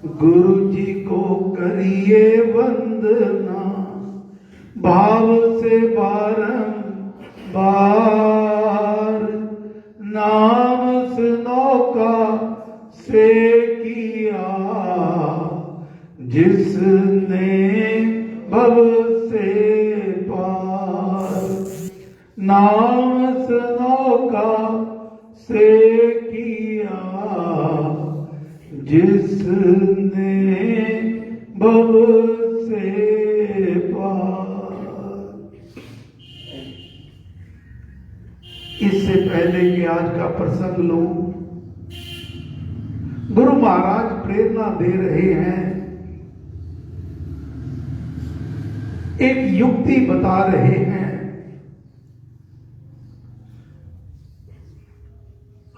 गुरु जी को करिए वंदना, भाव से बारंबार नाम सुनौका से किया, जिसने भव से पार। नाम सुनौका से किया, जिसने भव से पार। इससे पहले कि आज का प्रसंग लो, गुरु महाराज प्रेरणा दे रहे हैं, एक युक्ति बता रहे हैं।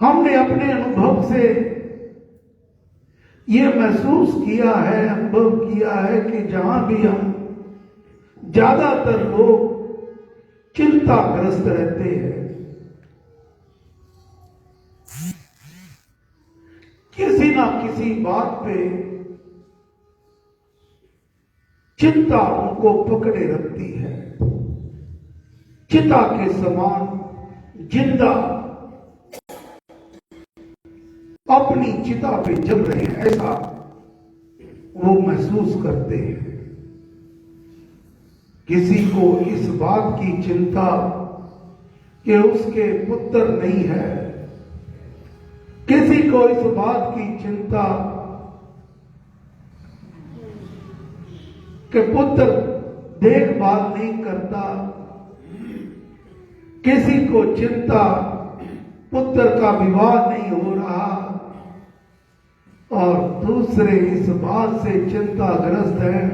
हमने अपने अनुभव से ये महसूस किया है, अनुभव किया है कि जहां भी हम, ज्यादातर लोग चिंताग्रस्त रहते हैं। किसी ना किसी बात पे चिंता उनको पकड़े रखती है। चिता के समान जिंदा अपनी चिता पे जल रहे हैं, ऐसा वो महसूस करते हैं। किसी को इस बात की चिंता कि उसके पुत्र नहीं है, किसी को इस बात की चिंता कि पुत्र देखभाल नहीं करता, किसी को चिंता पुत्र का विवाह नहीं हो रहा, और दूसरे इस बात से चिंताग्रस्त हैं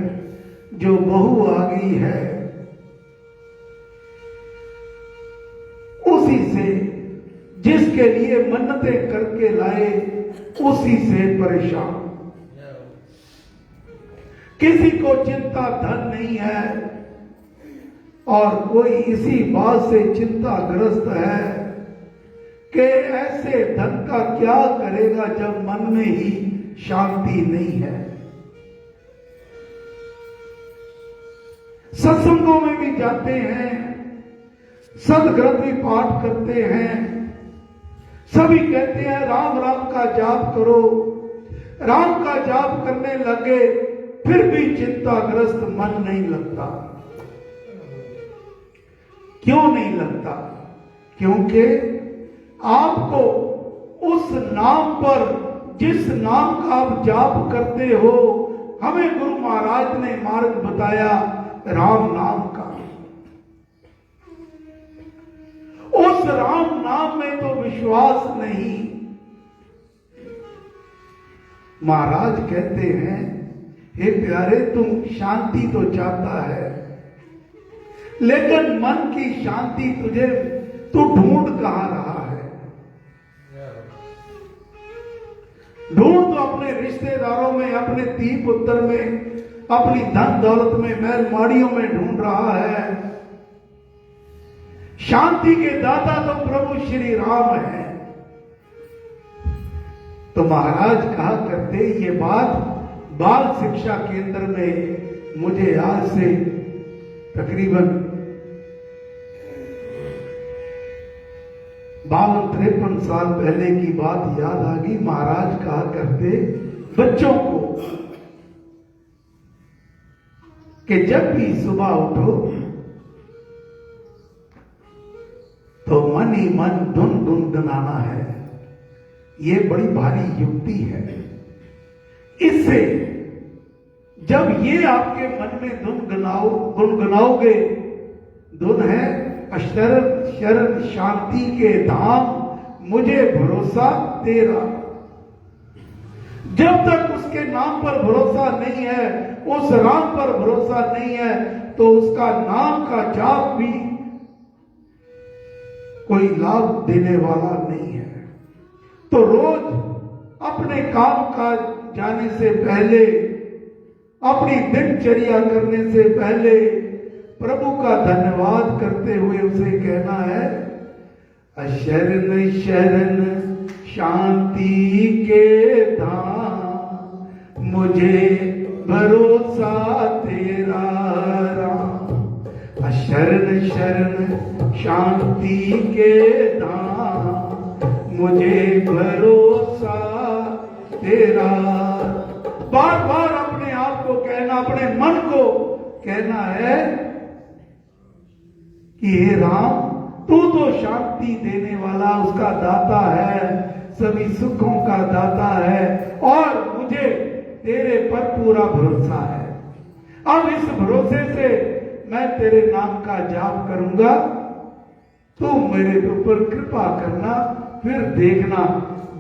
जो बहू आ गई है, उसी से जिसके लिए मन्नतें करके लाए उसी से परेशान। किसी को चिंता धन नहीं है, और कोई इसी बात से चिंताग्रस्त है कि ऐसे धन का क्या करेगा जब मन में ही शांति नहीं है। सत्संगों में भी जाते हैं, सदग्रंथ भी पाठ करते हैं, सभी कहते हैं राम राम का जाप करो। राम का जाप करने लगे फिर भी चिंताग्रस्त मन नहीं लगता। क्यों नहीं लगता? क्योंकि आपको उस नाम पर, जिस नाम का आप जाप करते हो, हमें गुरु महाराज ने मार्ग बताया राम नाम का। उस राम नाम में तो विश्वास नहीं। महाराज कहते हैं, हे प्यारे, तुम शांति तो चाहता है, लेकिन मन की शांति तुझे तू ढूंढ कहां रहा है? ढूंढ तो अपने रिश्तेदारों में, अपने धी पुत्र में, अपनी धन दौलत में, महल माड़ियों में ढूंढ रहा है। शांति के दाता तो प्रभु श्री राम है। तो महाराज कहा करते, ये बात बाल शिक्षा केंद्र में मुझे आज से तकरीबन 52-53 साल पहले की बात याद आ गई। महाराज कहा करते बच्चों को कि जब भी सुबह उठो तो मन ही मन धुन गुनगुनाना है। ये बड़ी भारी युक्ति है। इससे जब ये आपके मन में गुनगुनाओगे, धुन है शरण शरण शांति के धाम, मुझे भरोसा तेरा। जब तक उसके नाम पर भरोसा नहीं है, उस राम पर भरोसा नहीं है, तो उसका नाम का जाप भी कोई लाभ देने वाला नहीं है। तो रोज अपने काम काज जाने से पहले, अपनी दिनचर्या करने से पहले प्रभु का धन्यवाद करते हुए उसे कहना है, अशरण शरण शांति के धाम, मुझे शरण शांति के धाम, मुझे भरोसा तेरा। बार बार अपने आप को कहना, अपने मन को कहना है कि हे राम, तू तो शांति देने वाला, उसका दाता है, सभी सुखों का दाता है, और मुझे तेरे पर पूरा भरोसा है। अब इस भरोसे से मैं तेरे नाम का जाप करूंगा, तू मेरे ऊपर कृपा करना। फिर देखना,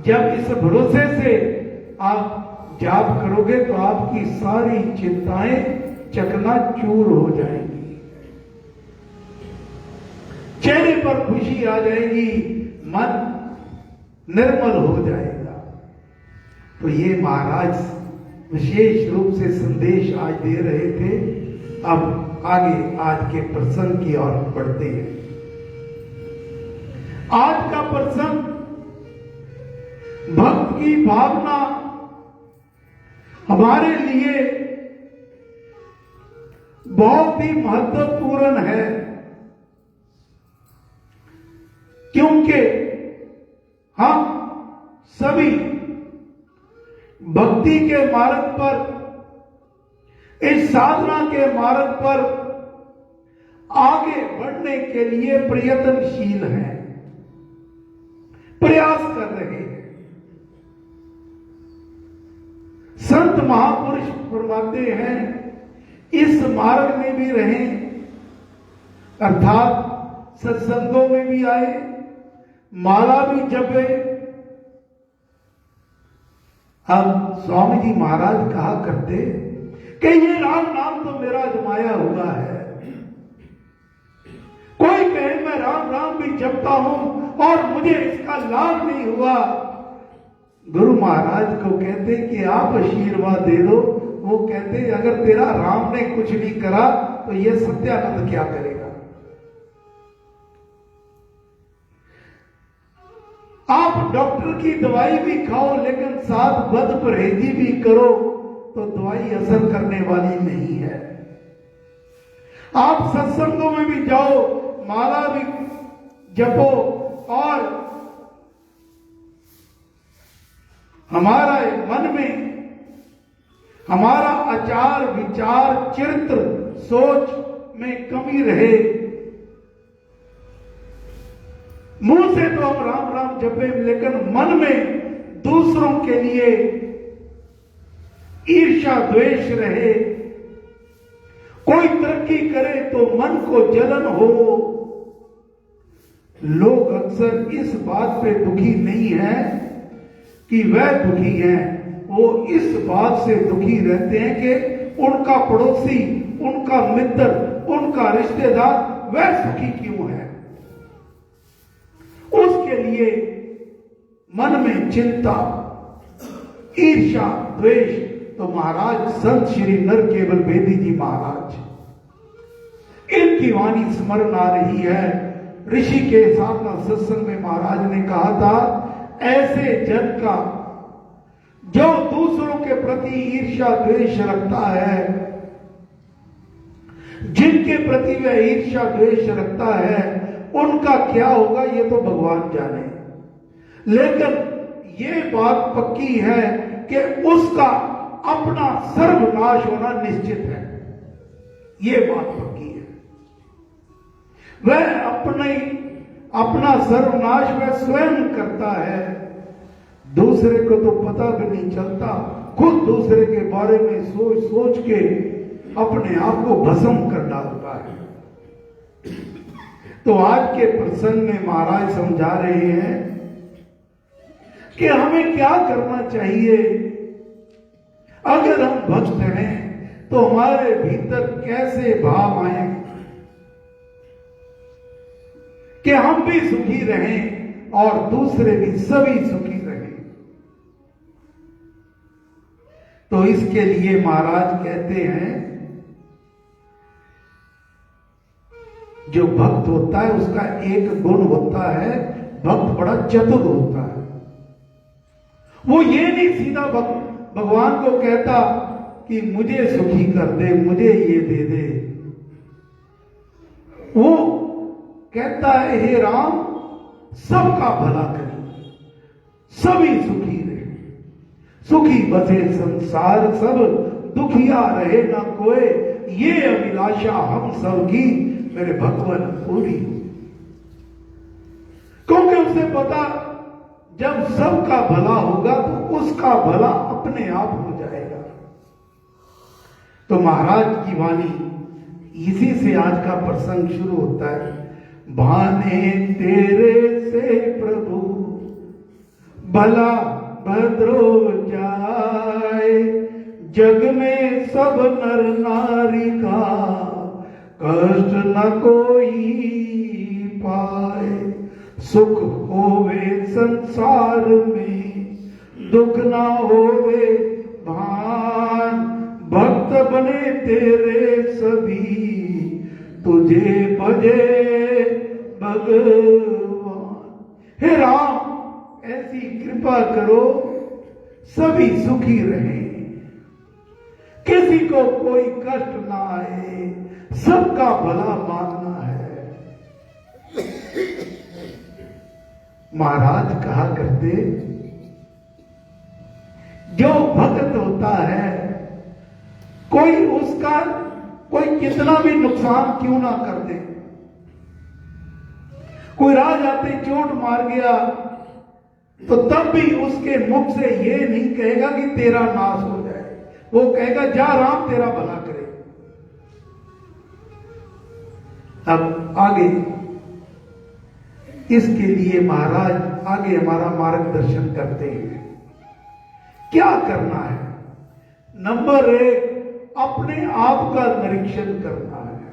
जब इस भरोसे से आप जाप करोगे तो आपकी सारी चिंताएं चकनाचूर हो जाएंगी, चेहरे पर खुशी आ जाएगी, मन निर्मल हो जाएगा। तो ये महाराज विशेष रूप से संदेश आज दे रहे थे। अब आगे आज के प्रसंग की ओर बढ़ते हैं। आज का प्रसंग भक्त की भावना हमारे लिए बहुत ही महत्वपूर्ण है, क्योंकि हम सभी भक्ति के मार्ग पर, इस साधना के मार्ग पर आगे बढ़ने के लिए प्रयत्नशील हैं, प्रयास कर रहे हैं। संत महापुरुष फरमाते हैं, इस मार्ग में भी रहें, अर्थात सत्संगों में भी आए, माला भी जपे। अब स्वामी जी महाराज कहा करते कि ये राम नाम तो मेरा जमाया हुआ है। कोई कहे मैं राम राम भी जपता हूं और मुझे इसका लाभ नहीं हुआ, गुरु महाराज को कहते कि आप आशीर्वाद दे दो। वो कहते अगर तेरा राम ने कुछ नहीं करा तो ये सत्यानंद क्या करेगा। आप डॉक्टर की दवाई भी खाओ लेकिन साथ बद परहेजी भी करो तो दवाई असर करने वाली नहीं है। आप सत्संगों में भी जाओ, माला भी जपो और हमारा मन में हमारा आचार विचार चरित्र सोच में कमी रहे। मुंह से तो हम राम राम जपे लेकिन मन में दूसरों के लिए ईर्ष्या द्वेष रहे। कोई तरक्की करे तो मन को जलन हो। लोग अक्सर इस बात पे दुखी नहीं है कि वह दुखी हैं, वो इस बात से दुखी रहते हैं कि उनका पड़ोसी, उनका मित्र, उनका रिश्तेदार वह सुखी क्यों है। उसके लिए मन में चिंता, ईर्ष्या, द्वेष। तो महाराज संत श्री नरकेवल बेदी जी महाराज, इनकी वाणी स्मरण आ रही है। ऋषि के साधना सत्संग में महाराज ने कहा था, ऐसे जन का जो दूसरों के प्रति ईर्ष्या द्वेष रखता है, जिनके प्रति वह ईर्ष्या द्वेष रखता है, उनका क्या होगा ये तो भगवान जाने। लेकिन ये बात पक्की है कि उसका अपना सर्वनाश होना निश्चित है। ये बात पक्की है। वह अपना सर्वनाश वह स्वयं करता है, दूसरे को तो पता भी नहीं चलता। खुद दूसरे के बारे में सोच सोच के अपने आप को भस्म कर डालता है। तो आज के प्रसंग में महाराज समझा रहे हैं कि हमें क्या करना चाहिए। अगर हम भक्त हैं तो हमारे भीतर कैसे भाव आए कि हम भी सुखी रहें और दूसरे भी सभी सुखी रहें। तो इसके लिए महाराज कहते हैं, जो भक्त होता है उसका एक गुण होता है, भक्त बड़ा चतुर होता है। वो ये नहीं सीधा भगवान को कहता कि मुझे सुखी कर दे, मुझे ये दे दे। वो कहता है हे राम सबका भला करिए, सभी सुखी रहे, सुखी बसे संसार सब, दुखिया रहे ना कोई, ये अभिलाषा हम सब की मेरे भगवान पूरी हो। क्योंकि उसे पता जब सबका भला होगा तो उसका भला अपने आप हो जाएगा। तो महाराज की वाणी इसी से आज का प्रसंग शुरू होता है। भाने तेरे से प्रभु भला भद्रो जाए, जग में सब नर नारी का कष्ट न कोई पाए। सुख होवे संसार में, दुख ना होवे भान, भक्त बने तेरे सभी, तुझे भजे भगवान। हे राम ऐसी कृपा करो सभी सुखी रहें, किसी को कोई कष्ट ना आए, सबका भला मानना है। महाराज कहा करते जो भक्त होता है कोई उसका कोई कितना भी नुकसान क्यों ना कर दे, कोई राह जाते चोट मार गया तो तब भी उसके मुख से ये नहीं कहेगा कि तेरा नाश हो जाए, वो कहेगा जा राम तेरा भला करे। अब आगे इसके लिए महाराज आगे हमारा मार्गदर्शन करते हैं क्या करना है। नंबर 1 अपने आप का निरीक्षण करना है।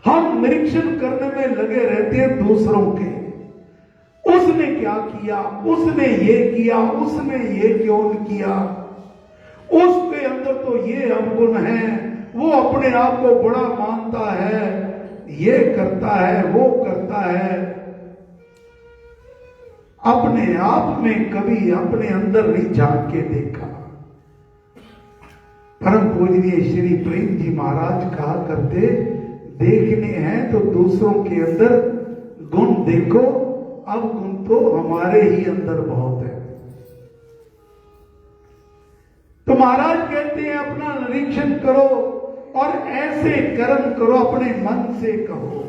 हम निरीक्षण करने में लगे रहते हैं दूसरों के, उसने क्या किया, उसने ये किया, उसने ये क्यों किया, उसके अंदर तो ये अवगुण है, वो अपने आप को बड़ा मानता है, ये करता है वो करता है। अपने आप में कभी अपने अंदर नहीं झांक के देखा। परम पूजनीय श्री प्रेम जी महाराज कहा करते देखने हैं तो दूसरों के अंदर गुण देखो, अब गुण तो हमारे ही अंदर बहुत है। तो महाराज कहते हैं अपना निरीक्षण करो और ऐसे कर्म करो अपने मन से कहो,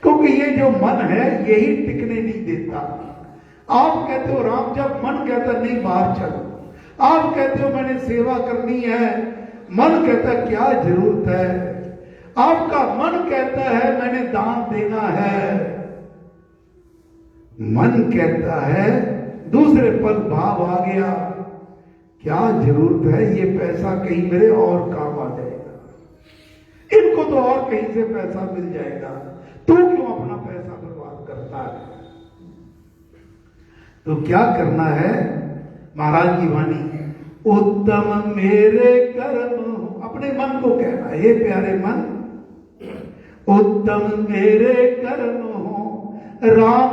क्योंकि ये जो मन है यही टिकने नहीं देता। आप कहते हो राम, जब मन कहता नहीं बाहर चलो, आप कहते हो मैंने सेवा करनी है, मन कहता क्या जरूरत है, आपका मन कहता है मैंने दान देना है, मन कहता है दूसरे पल भाव आ गया क्या जरूरत है, ये पैसा कहीं मेरे और काम आ जाएगा, इनको तो और कहीं से पैसा मिल जाएगा, तू क्यों अपना पैसा बर्बाद करता है। तो क्या करना है, महाराज की वाणी, उत्तम मेरे कर्म, अपने मन को कहना है, हे प्यारे मन उत्तम मेरे कर्म हो राम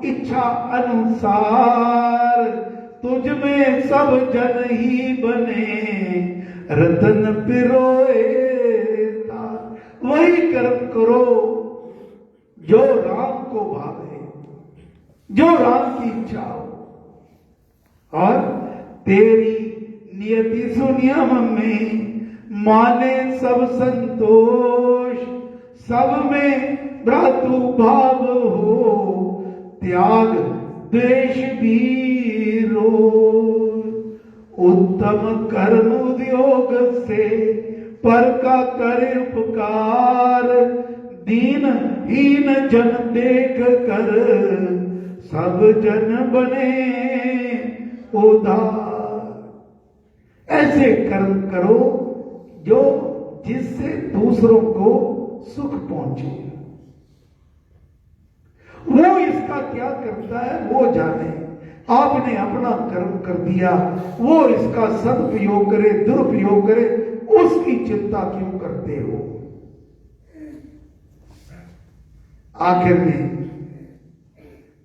इच्छा अनुसार, तुझ में सब जन ही बने रतन पिरोए तार। वही कर्म करो जो राम को भावे, जो राम की इच्छा हो, और तेरी नियति सुनियम में माने सब संतोष, सब में भ्रातृ भाव हो, त्याग द्वेष भी रोष। उत्तम कर्म उद्योग से पर का करे उपकार, दीन हीन जन देख कर सब जन बने उदार। ऐसे कर्म करो जो जिससे दूसरों को सुख पहुंचे। वो इसका क्या करता है वो जाने, आपने अपना कर्म कर दिया, वो इसका सदुपयोग करे दुरुपयोग करे उसकी चिंता क्यों करते हो। आखिर में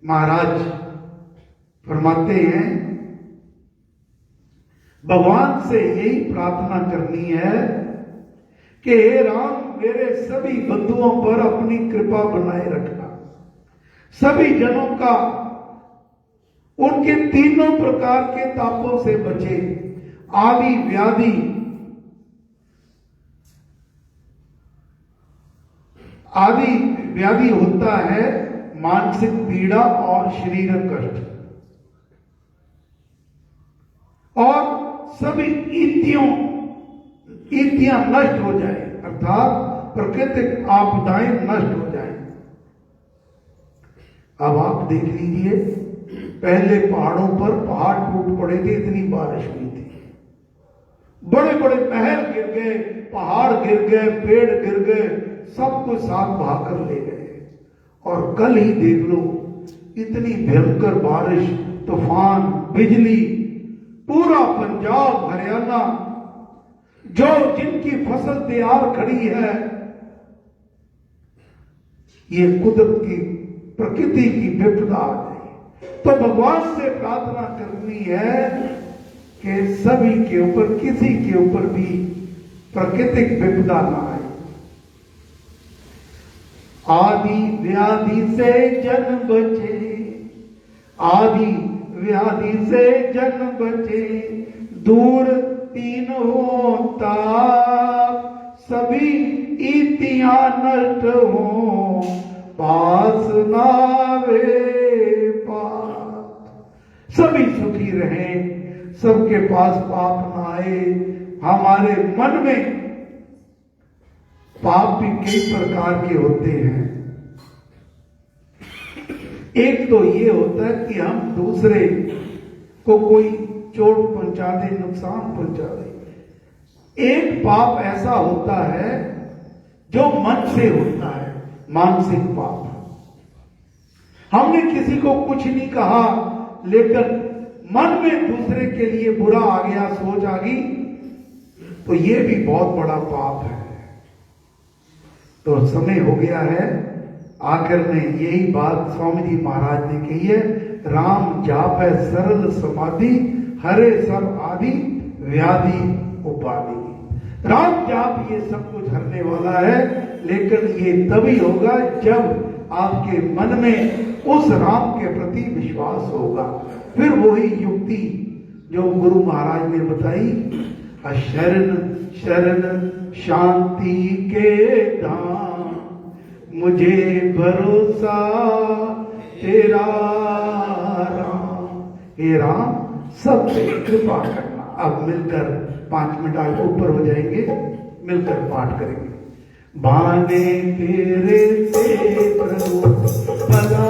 महाराज फरमाते हैं भगवान से यही प्रार्थना करनी है कि हे राम मेरे सभी बंधुओं पर अपनी कृपा बनाए रखना, सभी जनों का उनके तीनों प्रकार के तापों से बचे। आदि व्याधि, आदि व्याधि होता है मानसिक पीड़ा और शारीरिक कष्ट, और सभी ईतियां नष्ट हो जाए, अर्थात प्राकृतिक आपदाएं नष्ट हो जाए। अब आप देख लीजिए, पहले पहाड़ों पर पहाड़ टूट पड़े थे, इतनी बारिश हुई थी, बड़े बड़े महल गिर गए, पहाड़ गिर गए, पेड़ गिर गए, सब कुछ साथ बहाकर ले गए। और कल ही देख लो, इतनी भयंकर बारिश, तूफान, बिजली, पूरा पंजाब हरियाणा, जो जिनकी फसल तैयार खड़ी है, ये कुदरत की, प्रकृति की विपदा आ गई। तो भगवान से प्रार्थना करनी है कि सभी के ऊपर, किसी के ऊपर भी प्राकृतिक विपदा ना आए। आदि व्याधि से जन बचे, आदि व्याधि से जन बचे, दूर तीन होता, सभी ईतियां नष्ट हो, पास नावे पास। सभी सुखी रहें, सबके पास पाप ना आए। हमारे मन में पाप भी कई प्रकार के होते हैं। एक तो ये होता है कि हम दूसरे को कोई चोट पहुंचा दे, नुकसान पहुंचा दे। एक पाप ऐसा होता है जो मन से होता है, मानसिक पाप। हमने किसी को कुछ नहीं कहा, लेकिन मन में दूसरे के लिए बुरा आ गया, सोच आ गई, तो ये भी बहुत बड़ा पाप है। तो समय हो गया है, आखिर में यही बात स्वामी जी महाराज ने कही है, राम जाप है सरल समाधि, हरे सब आदि व्याधि उपाधि। राम जाप ये सब कुछ हरने वाला है, लेकिन ये तभी होगा जब आपके मन में उस राम के प्रति विश्वास होगा। फिर वही युक्ति जो गुरु महाराज ने बताई, शरण शरण शांति के धाम, मुझे भरोसा तेरा राम। हे राम, सब पे कृपा करना। अब मिलकर 5 मिनट आगे ऊपर हो जाएंगे, मिलकर पाठ करेंगे। भाने तेरे से प्रभु भला